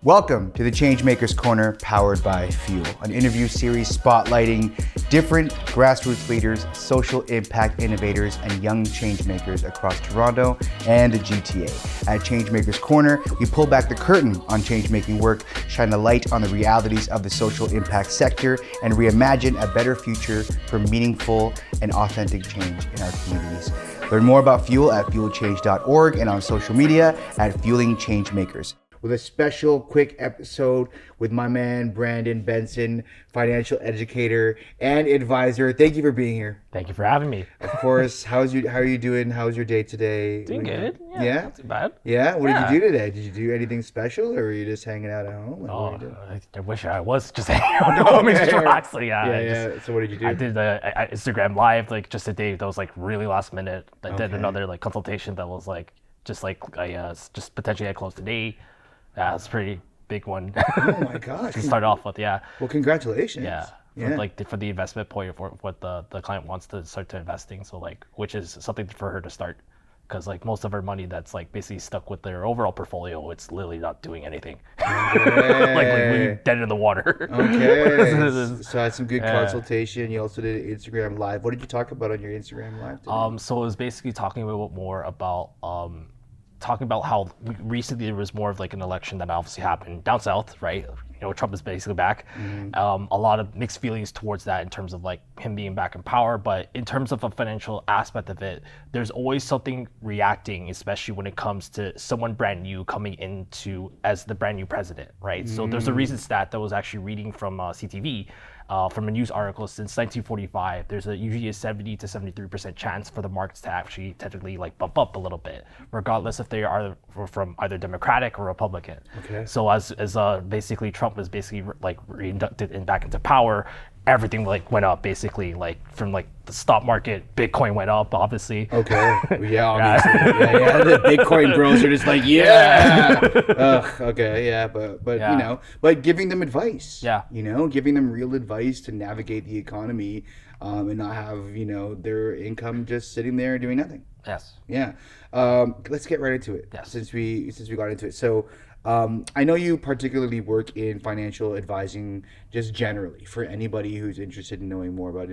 Welcome to the Changemaker's Corner, powered by Fuel, an interview series spotlighting different grassroots leaders, social impact innovators, and young changemakers across Toronto and the GTA. At Changemaker's Corner, we pull back the curtain on changemaking work, shine a light on the realities of the social impact sector, and reimagine a better future for meaningful and authentic change in our communities. Learn more about Fuel at fuelchange.org and on social media at Fueling Changemakers. With a special quick episode with my man, Brandon Benzon, financial educator and advisor. Thank you for being here. Thank you for having me. Of course. How are you doing? How's your day today? Doing good. Yeah? Not too bad. Yeah? What did you do today? Did you do anything special, or were you just hanging out at home? I wish I was just hanging out at home and just relaxing. So what did you do? I did Instagram Live, just a day that was really last minute. I did another consultation that was just potentially I closed today. Yeah, it's a pretty big one. Oh my gosh. To start off with, yeah. Well, congratulations. Yeah. For the investment point, for what the client wants to start to investing. So which is something for her to start. Because most of her money that's basically stuck with their overall portfolio, it's literally not doing anything. Okay. Dead in the water. Okay. So I had some good consultation. You also did an Instagram Live. What did you talk about on your Instagram Live today? So it was basically talking a little bit more about how recently there was more of an election that obviously happened down south, right? Trump is basically back. Mm-hmm. A lot of mixed feelings towards that in terms of him being back in power, but in terms of a financial aspect of it, there's always something reacting, especially when it comes to someone brand new coming into as the brand new president, right? Mm-hmm. So there's a recent stat that was actually reading from CTV. From a news article, since 1945, there's usually a 70 to 73% chance for the markets to actually technically bump up a little bit, regardless if they are from either Democratic or Republican. Okay. So as basically Trump was basically reinducted back into power, everything went up basically from the stock market. Bitcoin went up, obviously. Okay. Yeah, obviously. yeah. The Bitcoin bros are just yeah. Okay. Yeah, but but giving them advice. Yeah. Giving them real advice to navigate the economy, and not have their income just sitting there doing nothing. Yes. Yeah. Let's get right into it. Yes. Since we got into it, so. I know you particularly work in financial advising just generally for anybody who's interested in knowing more about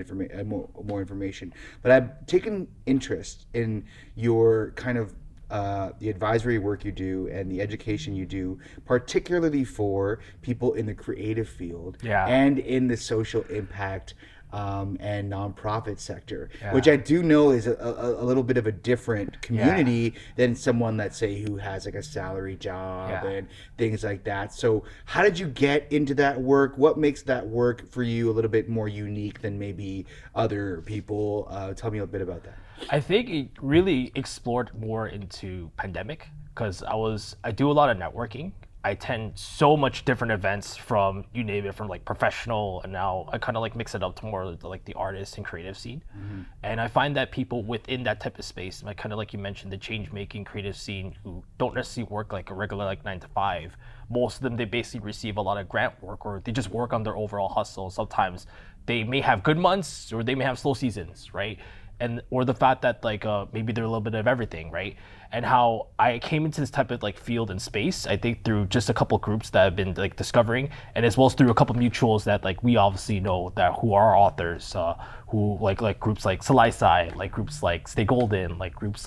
more information. But I've taken interest in your kind of the advisory work you do and the education you do, particularly for people in the creative field and in the social impact and nonprofit sector, which I do know is a little bit of a different community than someone, let's say, who has a salary job and things like that. So how did you get into that work? What makes that work for you a little bit more unique than maybe other people? Tell me a bit about that. I think it really explored more into pandemic because I do a lot of networking. I attend so much different events from, you name it, from professional, and now I kind of mix it up to more the artist and creative scene. Mm-hmm. And I find that people within that type of space, kind of you mentioned, the change making creative scene, who don't necessarily work a regular 9 to 5. Most of them, they basically receive a lot of grant work, or they just work on their overall hustle. Sometimes they may have good months or they may have slow seasons, right? Or the fact that maybe they're a little bit of everything, right? And how I came into this type of field and space, I think through just a couple of groups that I've been discovering, and as well as through a couple of mutuals that we obviously know that who are authors, who groups like Salisai, groups like Stay Golden, groups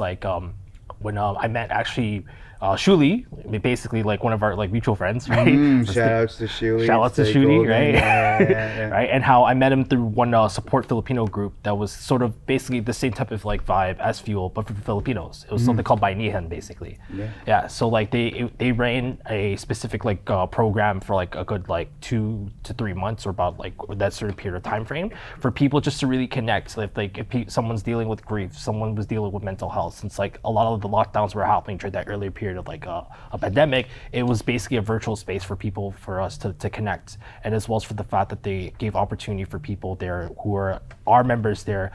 when I met actually Shuli, basically one of our mutual friends, right? Shout outs to Shuli. Shout outs to Shuli, right? Yeah. Right, and how I met him through one support Filipino group that was sort of basically the same type of vibe as Fuel, but for Filipinos. It was something called Bayanihan, basically. Yeah. So they ran a specific program for a good 2 to 3 months, or about that certain period of time frame, for people just to really connect. So if someone's dealing with grief, someone was dealing with mental health, since a lot of the lockdowns were happening during that earlier period of a pandemic, it was basically a virtual space for us to connect, and as well as for the fact that they gave opportunity for people there who are our members there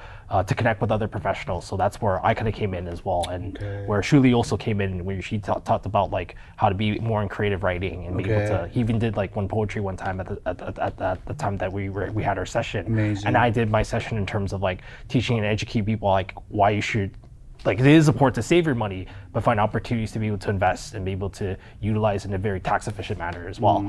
to connect with other professionals. So that's where I kind of came in as well, and where Shuli also came in, where she talked about how to be more in creative writing and be able to. He even did one poetry one time at the time that we had our session. Amazing. And I did my session in terms of teaching and educating people why you should like it is important to save your money, but find opportunities to be able to invest and be able to utilize in a very tax efficient manner as well.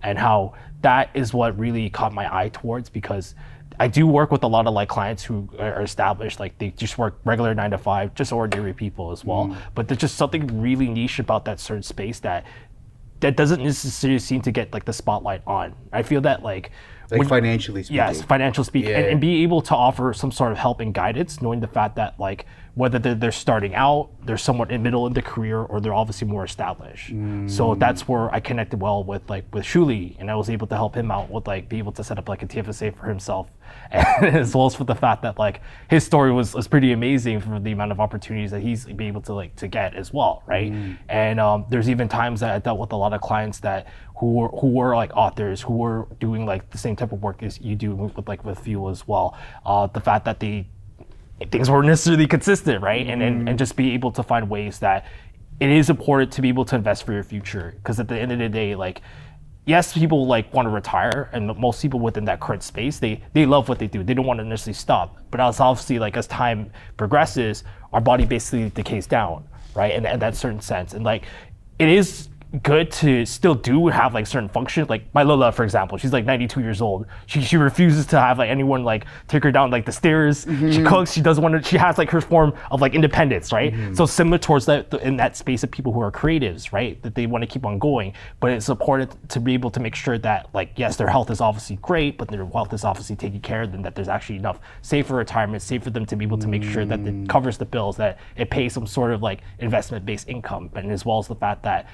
And how that is what really caught my eye towards, because I do work with a lot of like clients who are established, like they just work regular 9 to 5, just ordinary people as well. But there's just something really niche about that certain space that doesn't necessarily seem to get like the spotlight on. I feel that like financially speaking. Yes, financial speaking, and be able to offer some sort of help and guidance, knowing the fact that like whether they're starting out, they're somewhat in middle in the career, or they're obviously more established. So that's where I connected well with Shuli, and I was able to help him out with like be able to set up like a TFSA for himself, and as well as for the fact that like his story was pretty amazing for the amount of opportunities that he's be able to get as well, right? And there's even times that I dealt with a lot of clients that who were like authors who were doing like the same type of work as you do with Fuel as well. The fact that things weren't necessarily consistent, right? And just be able to find ways that it is important to be able to invest for your future, because at the end of the day, like, yes, people like want to retire, and most people within that current space, they love what they do. They don't want to necessarily stop. But as obviously like as time progresses, our body basically decays down, right? And that certain sense, and like it is good to still do have like certain functions. Like my Lola, for example, she's like 92 years old. She refuses to have like anyone like take her down like the stairs. She cooks. She doesn't want to. She has like her form of like independence, right? So similar towards that in that space of people who are creatives, right? That they want to keep on going, but it's important to be able to make sure that like yes, their health is obviously great, but their wealth is obviously taken care of, and that there's actually enough saved for retirement, saved for them to be able to make sure that it covers the bills, that it pays some sort of like investment-based income, and as well as the fact that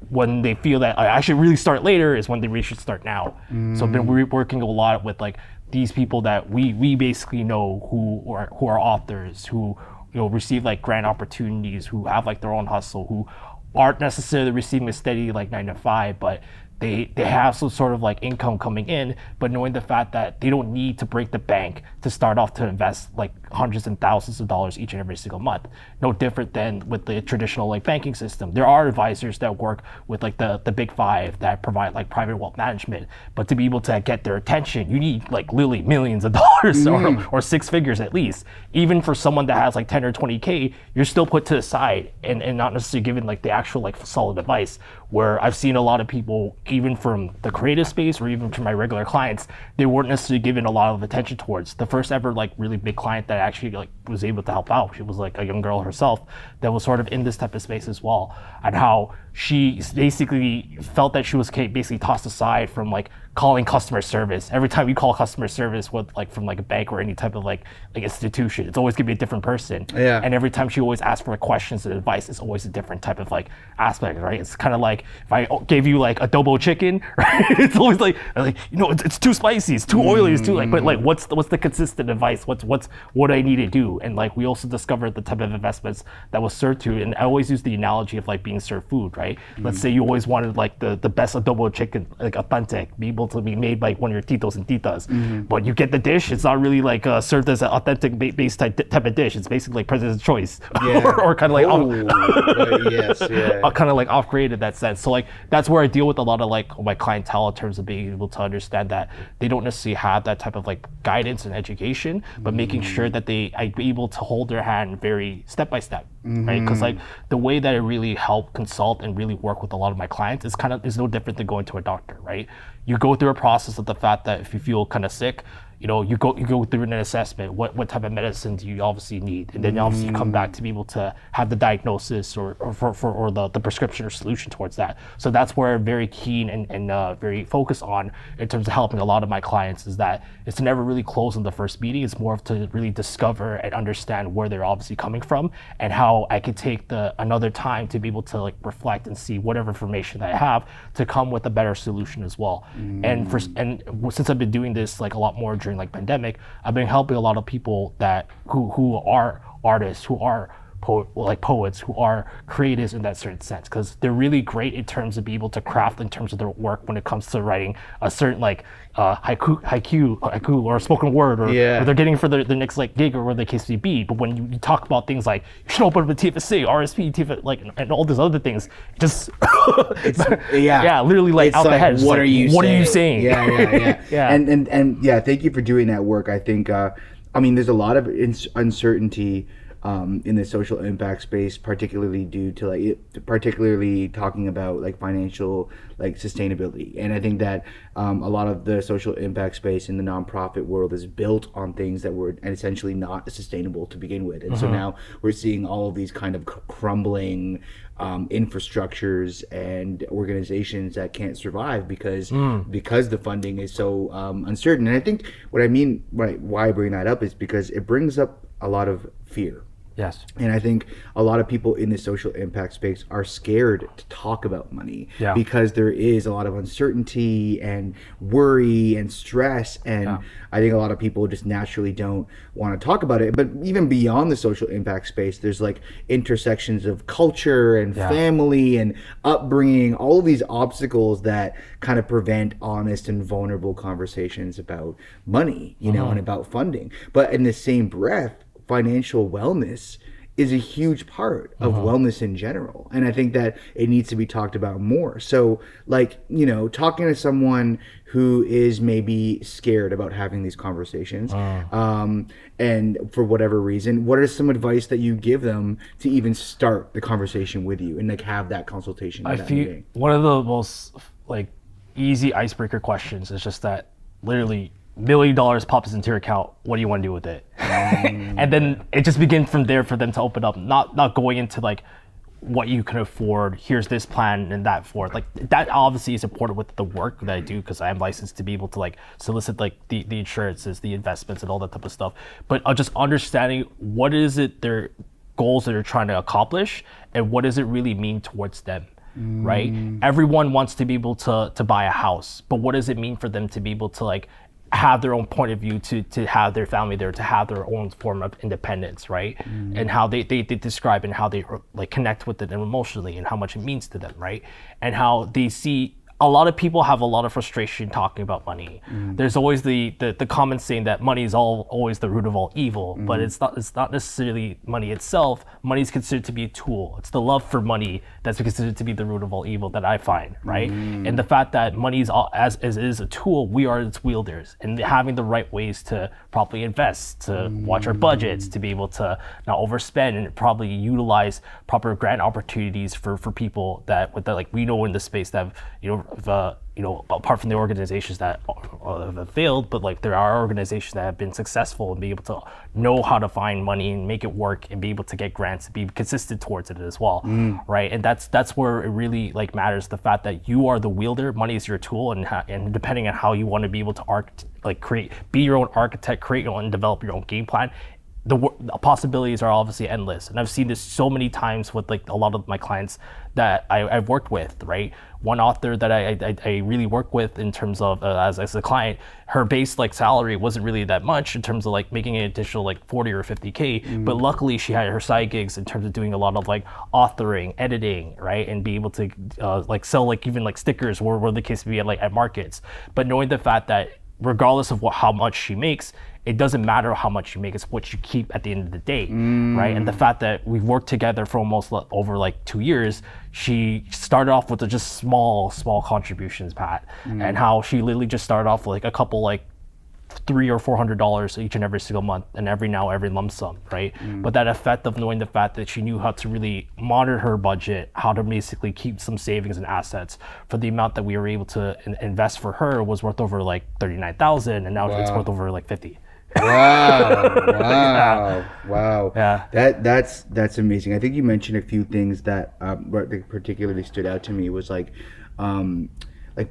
when they feel that I should really start later is when they really should start now. So I've been working a lot with like these people that we basically know who are authors, who receive like grant opportunities, who have like their own hustle, who aren't necessarily receiving a steady like 9 to 5, but they have some sort of like income coming in, but knowing the fact that they don't need to break the bank to start off to invest like hundreds and thousands of dollars each and every single month. No different than with the traditional like banking system. There are advisors that work with like the big five that provide like private wealth management, but to be able to get their attention, you need like literally millions of dollars or 6 figures at least. Even for someone that has like 10 or 20K, you're still put to the side and not necessarily given like the actual like solid advice. Where I've seen a lot of people, even from the creative space or even from my regular clients, they weren't necessarily given a lot of attention towards. The first ever like really big client that I actually like was able to help out, she was like a young girl herself that was sort of in this type of space as well, and how she basically felt that she was basically tossed aside from like calling customer service. Every time you call customer service with like from like a bank or any type of like institution, it's always gonna be a different person. And every time she always asks for questions and advice, it's always a different type of like aspect, right? It's kind of like if I gave you like adobo chicken, right? It's always like it's too spicy, it's too oily, it's too like, but like what's the consistent advice? What I need to do? And like we also discovered the type of investments that was served to, and I always use the analogy of like being served food, right? Let's say you always wanted like the best adobo chicken, like authentic, be able to be made by one of your titos and titas, but you get the dish, it's not really like served as an authentic based type of dish. It's basically like President's Choice, or kind of like kind of like off grade in that sense. So like that's where I deal with a lot of like my clientele in terms of being able to understand that they don't necessarily have that type of like guidance and education, but making sure that I be able to hold their hand very step by step, right? Because like the way that I really help consult and really work with a lot of my clients is no different than going to a doctor, right? You go through a process of the fact that if you feel kind of sick, you go through an assessment. What type of medicine do you obviously need, and then obviously you come back to be able to have the diagnosis or the prescription or solution towards that. So that's where I'm very keen and very focused on in terms of helping a lot of my clients, is that it's to never really close in the first meeting. It's more of to really discover and understand where they're obviously coming from, and how I could take another time to be able to like reflect and see whatever information that I have to come with a better solution as well. And since I've been doing this like a lot more during like pandemic, I've been helping a lot of people who are artists, who are poets, who are creatives in that certain sense, because they're really great in terms of being able to craft in terms of their work when it comes to writing a certain like haiku or spoken word, or they're getting for the next like gig or where the case may be. But when you talk about things like you should open up a TFSA, RSP, TFSA, like and all these other things, just literally like it's out like, the head. What are you saying? Yeah. And thank you for doing that work. I think there's a lot of uncertainty in the social impact space, particularly due to particularly talking about like financial like sustainability. And I think that a lot of the social impact space in the nonprofit world is built on things that were essentially not sustainable to begin with. And so now we're seeing all of these kind of crumbling infrastructures and organizations that can't survive because the funding is so uncertain. And I think what I mean, why I bring that up is because it brings up a lot of fear. Yes. And I think a lot of people in the social impact space are scared to talk about money Yeah. because there is a lot of uncertainty and worry and stress. And I think a lot of people just naturally don't want to talk about it. But even beyond the social impact space, there's like intersections of culture and family and upbringing, all of these obstacles that kind of prevent honest and vulnerable conversations about money, you know, and about funding. But in the same breath, financial wellness is a huge part of wellness in general. And I think that it needs to be talked about more. So like, you know, talking to someone who is maybe scared about having these conversations, and for whatever reason, what are some advice that you give them to even start the conversation with you and like have that consultation? I feel one of the most like easy icebreaker questions is just that literally $1 million pops into your account. What do you want to do with it? And then it just begins from there for them to open up, not going into like what you can afford. Here's this plan and that for it. Like that obviously is important with the work that I do because I'm licensed to be able to like solicit like the insurances, the investments, and all that type of stuff. But just understanding what is it their goals that they're trying to accomplish and what does it really mean towards them. Right? Everyone wants to be able to buy a house, but what does it mean for them to be able to like have their own point of view, to have their family there, to have their own form of independence, right? And how they describe and how they like connect with it emotionally and how much it means to them, right? And how they see a lot of people have a lot of frustration talking about money. There's always the common saying that money is always the root of all evil, but it's not necessarily money itself. Money is considered to be a tool. It's the love for money that's considered to be the root of all evil that I find, right? And the fact that money is as is a tool, we are its wielders, and having the right ways to properly invest, to watch our budgets, to be able to not overspend, and probably utilize proper grant opportunities for people that like we know in the space that apart from the organizations that have failed, but like there are organizations that have been successful and be able to know how to find money and make it work and be able to get grants and be consistent towards it as well, right? And that's where it really like matters, the fact that you are the wielder, money is your tool, and depending on how you want to be able to be your own architect, create your own, and develop your own game plan. The possibilities are obviously endless, and I've seen this so many times with like a lot of my clients that I've worked with, right? One author that I really work with in terms of as a client, her base like salary wasn't really that much in terms of like making an additional like 40 or 50K, but luckily she had her side gigs in terms of doing a lot of like authoring, editing, right? And be able to like sell like even like stickers where the case may be at markets. But knowing the fact that regardless of how much she makes, it doesn't matter how much you make, it's what you keep at the end of the day, right? And the fact that we've worked together for almost over like 2 years, she started off with just small contributions, Pat, and how she literally just started off with like a couple like $300 or $400 each and every single month, and every lump sum, right? But that effect of knowing the fact that she knew how to really monitor her budget, how to basically keep some savings and assets for the amount that we were able to invest for her was worth over like 39,000, and now it's worth over like 50. Wow. Yeah. That's amazing. I think you mentioned a few things that particularly stood out to me was like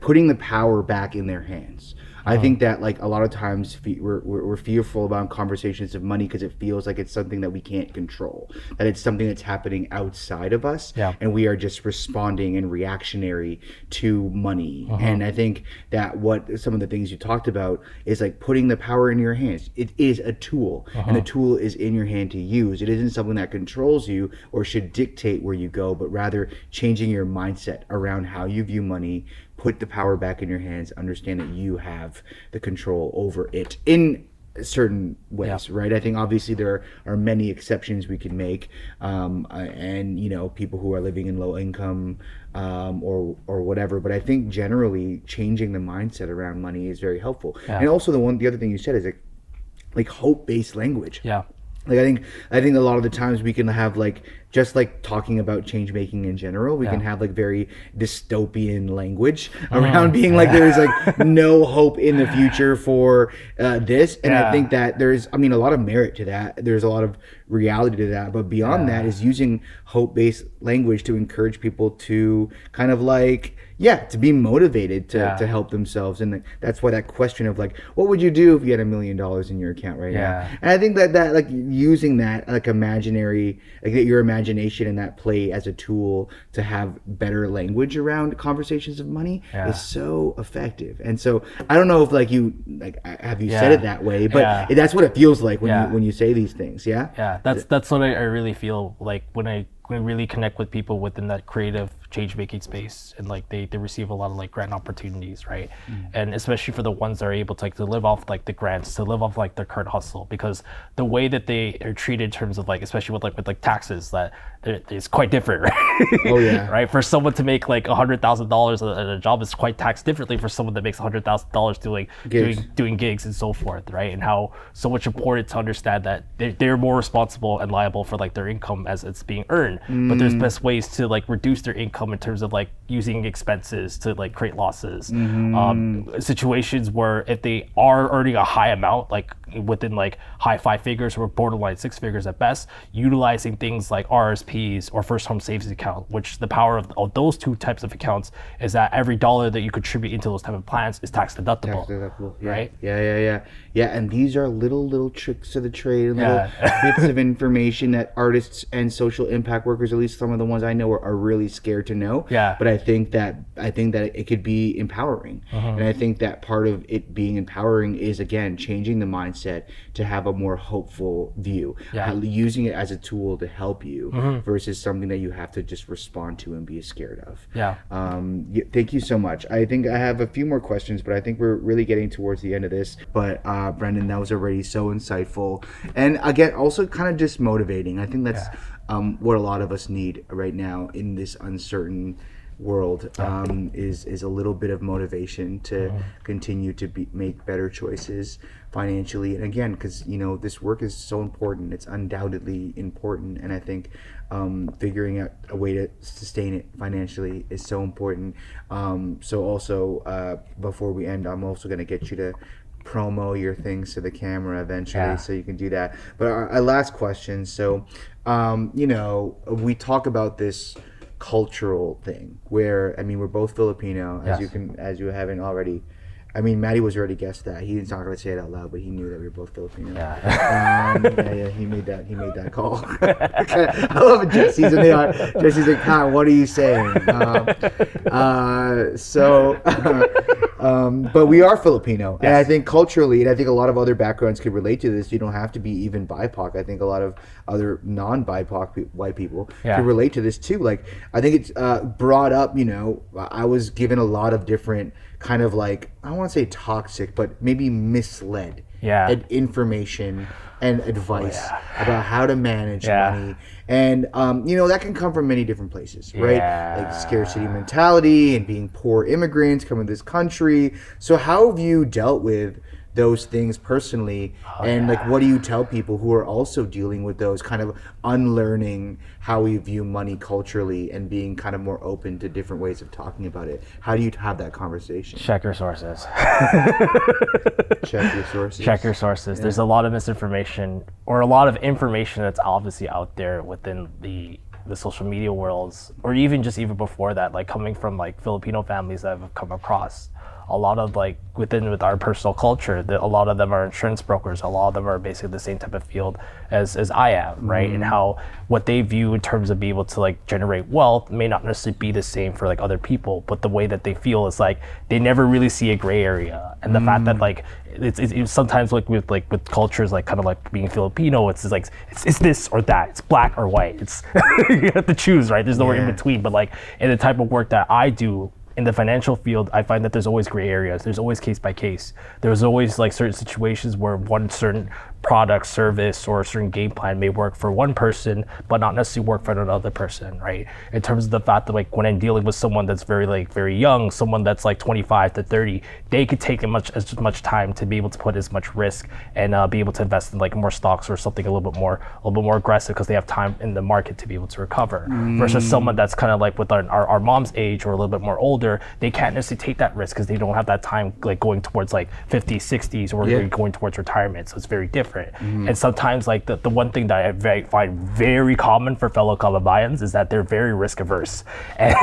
putting the power back in their hands. I think that like a lot of times we're fearful about conversations of money because it feels like it's something that we can't control, that it's something that's happening outside of us, and we are just responding and reactionary to money. And I think that what some of the things you talked about is like putting the power in your hands. It is a tool, and the tool is in your hand to use. It isn't something that controls you or should dictate where you go, but rather changing your mindset around how you view money. Put the power back in your hands, understand that you have the control over it in certain ways, right? I think obviously there are many exceptions we can make, and people who are living in low income or whatever, but I think generally changing the mindset around money is very helpful. And also the other thing you said is like hope-based language. Like I think a lot of the times we can have like just like talking about change making in general, we can have like very dystopian language around being like there's like no hope in the future for this, and I think that there's I mean a lot of merit to that. There's a lot of reality to that, but beyond that is using hope based language to encourage people to kind of like to be motivated to help themselves. And that's why that question of like, what would you do if you had $1 million in your account right now? And I think that like using that like imaginary, like your imagination and that play as a tool to have better language around conversations of money is so effective. And so I don't know if like you like have you said it that way, but that's what it feels like when you say these things. That's what I really feel like when I really connect with people within that creative change making space, and like they receive a lot of like grant opportunities, right? And especially for the ones that are able to like to live off like the grants, to live off like their current hustle, because the way that they are treated in terms of like, especially with taxes, that it's quite different, right? Right, for someone to make like $100,000 at a job is quite taxed differently for someone that makes $100,000 doing doing gigs and so forth, right? And how so much important to understand that they're more responsible and liable for like their income as it's being earned, but there's best ways to like reduce their income in terms of like using expenses to like create losses. Situations where if they are earning a high amount, like within like high 5 figures or borderline 6 figures at best, utilizing things like RSPs or first home savings account, which the power of those two types of accounts is that every dollar that you contribute into those type of plans is tax deductible. Right? Yeah, and these are little tricks of the trade, little bits of information that artists and social impact workers, at least some of the ones I know, are really scared to know. But I think that it could be empowering, and I think that part of it being empowering is again changing the mindset to have a more hopeful view, using it as a tool to help you versus something that you have to just respond to and be scared of. Thank you so much. I think I have a few more questions, but I think we're really getting towards the end of this. But Brandon, that was already so insightful, and again also kind of just motivating. I think that's what a lot of us need right now in this uncertain world, is a little bit of motivation to continue to make better choices financially. And again, because this work is so important, it's undoubtedly important, and I think figuring out a way to sustain it financially is so important. So also before we end, I'm also going to get you to promo your things to the camera eventually, so you can do that. But our last question, so we talk about this cultural thing where we're both Filipino, as you haven't already. Maddie was already guessed that. He's not going to say it out loud, but he knew that we were both Filipino. He made that call. I love it. Jesse's like, Kyle, what are you saying? But we are Filipino, and I think culturally, and I think a lot of other backgrounds could relate to this. You don't have to be even BIPOC. I think a lot of other non-BIPOC white people can relate to this too. Like, I think it's brought up. I was given a lot of different kind of like, I don't want to say toxic, but maybe misled information and advice about how to manage money. And that can come from many different places, right? Like scarcity mentality and being poor immigrants coming to this country. So how have you dealt with those things personally, and like what do you tell people who are also dealing with those kind of unlearning how we view money culturally and being kind of more open to different ways of talking about it? How do you have that conversation? Check your sources. Check your sources. There's a lot of misinformation, or a lot of information that's obviously out there within the social media worlds, or even before that, like coming from like Filipino families that I've come across. A lot of like with our personal culture, a lot of them are insurance brokers. A lot of them are basically the same type of field as I am, right? And how what they view in terms of being able to like generate wealth may not necessarily be the same for like other people, but the way that they feel is like they never really see a gray area. And the fact that like it's sometimes like with cultures like kind of like being Filipino, it's like it's this or that, it's black or white. It's you have to choose, right? There's nowhere in between. But like in the type of work that I do in the financial field, I find that there's always gray areas. There's always case by case. There's always like certain situations where one certain product, service, or a certain game plan may work for one person, but not necessarily work for another person, right? In terms of the fact that like when I'm dealing with someone that's very young, someone that's like 25 to 30, they could take as much time to be able to put as much risk and be able to invest in like more stocks or something a little bit more aggressive because they have time in the market to be able to recover. Versus someone that's kind of like with our mom's age or a little bit more older, they can't necessarily take that risk because they don't have that time like going towards like 50s, 60s, or going towards retirement. So it's very different. And sometimes like the one thing that I find very common for fellow Calabayans is that they're very risk averse. And,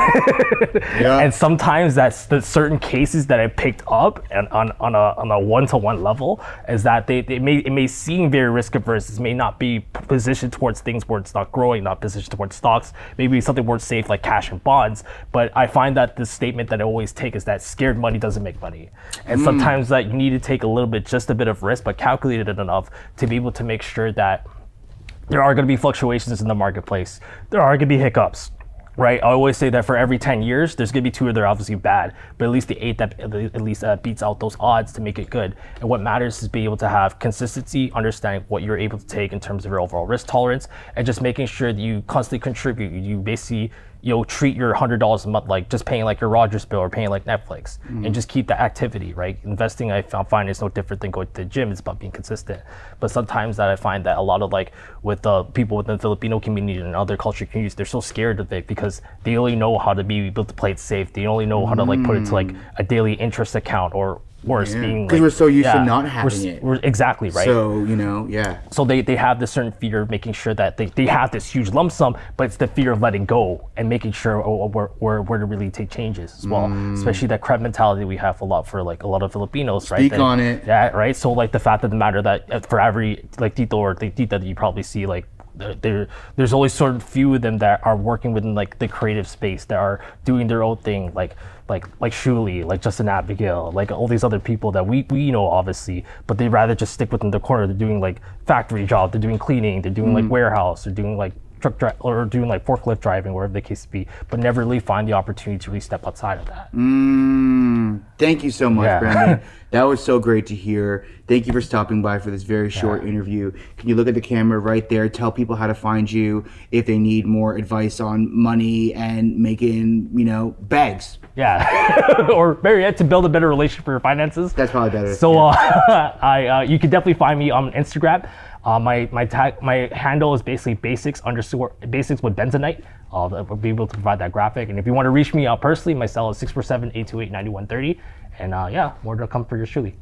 and sometimes that's the certain cases that I picked up and on a one-to-one level is that it may seem very risk averse. It may not be positioned towards things where it's not growing, not positioned towards stocks, maybe something more safe like cash and bonds. But I find that the statement that I always take is that scared money doesn't make money. And sometimes that you need to take a little bit, just a bit of risk, but calculated enough to be able to make sure that there are going to be fluctuations in the marketplace. There are going to be hiccups, right? I always say that for every 10 years, there's going to be 2 that are obviously bad, but at least the 8 that at least beats out those odds to make it good. And what matters is being able to have consistency, understanding what you're able to take in terms of your overall risk tolerance, and just making sure that you constantly contribute. You basically treat your $100 a month like just paying like your Rogers bill or paying like Netflix, and just keep the activity, right? Investing, I find is no different than going to the gym. It's about being consistent. But sometimes that I find that a lot of like with the people within the Filipino community and other culture communities, they're so scared of it because they only know how to be able to play it safe. They only know how to like put it to like a daily interest account or worse being because like, we're so used to not having it. We're exactly right. So So they have this certain fear of making sure that they have this huge lump sum, but it's the fear of letting go and making sure where to really take changes as well. Especially that crab mentality we have a lot of Filipinos, right? Speak on it. Yeah, right. So like the fact of the matter that for every like tito or tita that you probably see like. There's only certain few of them that are working within like the creative space that are doing their own thing, like Shuli, like Justin Abigail, like all these other people that we know obviously, but they rather just stick within the corner. They're doing like factory job, they're doing cleaning, they're doing like warehouse, they're doing like truck drive or doing like forklift driving, wherever the case be, but never really find the opportunity to really step outside of that. Thank you so much, Brandon. That was so great to hear. Thank you for stopping by for this very short interview. Can you look at the camera right there? Tell people how to find you if they need more advice on money and making, bags. Yeah, or better yet, to build a better relationship for your finances. That's probably better. So you can definitely find me on Instagram. My handle is basically basics with Benzonite. I'll be able to provide that graphic. And if you want to reach me out personally, my cell is 647-828-9130. And more to come for your truly.